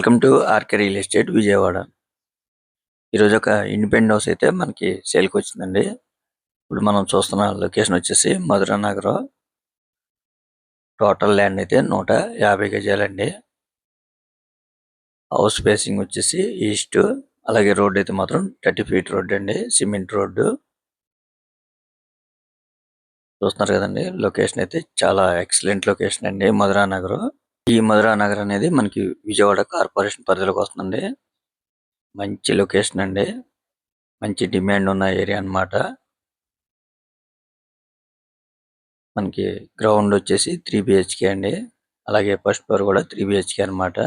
Welcome to RK real estate Vijayawada. ఈరోజు ఒక independent house అయితే మనకి సేల్కి వచ్చిందండి. ఇప్పుడు మనం చూస్తున్న లొకేషన్ వచ్చేసి మధురా నగరం. టోటల్ ల్యాండ్ అయితే 150 గజాలండి. హౌస్ ఫేసింగ్ వచ్చేసి ఈస్ట్. అలాగే రోడ్ అయితే మాత్రం 30 ఫీట్ రోడ్ అండి, సిమెంట్ రోడ్డు. చూస్తున్నారు కదండి, లొకేషన్ అయితే చాలా ఎక్సలెంట్ లొకేషన్ అండి మధురా నగరం. ఈ మధురా నగర్ అనేది మనకి విజయవాడ కార్పొరేషన్ పరిధిలోకి వస్తుందండి. మంచి లొకేషన్ అండి, మంచి డిమాండ్ ఉన్న ఏరియా అన్నమాట. మనకి గ్రౌండ్ వచ్చేసి 3 బిహెచ్కే అండి. అలాగే ఫస్ట్ ఫ్లోర్ కూడా 3 బిహెచ్కే అన్నమాట.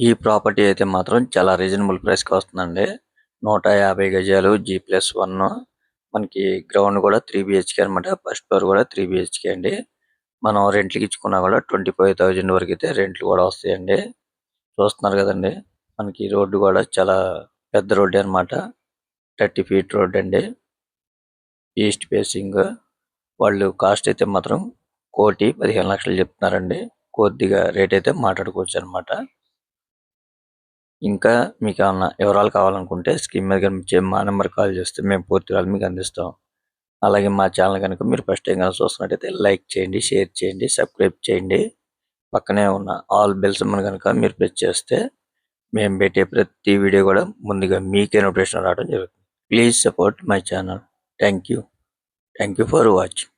ఈ ప్రాపర్టీ అయితే మాత్రం చాలా రీజనబుల్ ప్రైస్ కి వస్తుందండి. 150 గజాలు G+1. మనకి గ్రౌండ్ కూడా 3 బిహెచ్కే అన్నమాట. ఫస్ట్ ఫ్లోర్ కూడా 3 బిహెచ్కే అండి. మనం రెంట్లకి ఇచ్చుకున్నా కూడా 25,000 వరకు అయితే రెంట్లు కూడా వస్తాయండి. చూస్తున్నారు కదండి, మనకి రోడ్డు కూడా చాలా పెద్ద రోడ్డు అన్నమాట. 30 ఫీట్ రోడ్ అండి, ఈస్ట్ ఫేసింగ్. వాళ్ళు కాస్ట్ అయితే మాత్రం 1,15,00,000 చెప్తున్నారండి. కొద్దిగా రేట్ అయితే మాట్లాడుకోవచ్చు అన్నమాట. ఇంకా మీకు ఏమన్నా వివరాలు కావాలనుకుంటే స్క్రీన్ మీద కనిపించే మా నెంబర్ కాల్ చేస్తే మేము పూర్తి వివరాలు మీకు అందిస్తాం. అలాగే మా ఛానల్ కనుక మీరు ఫస్ట్ టైం కనుక చూస్తున్నట్టయితే లైక్ చేయండి, షేర్ చేయండి, సబ్స్క్రైబ్ చేయండి. పక్కనే ఉన్న ఆల్ బెల్స్ కనుక మీరు ప్రెస్ చేస్తే మేము పెట్టే ప్రతి వీడియో కూడా ముందుగా మీకే నోటిఫికేషన్ రావడం జరుగుతుంది. Please support my channel. Thank you for watching.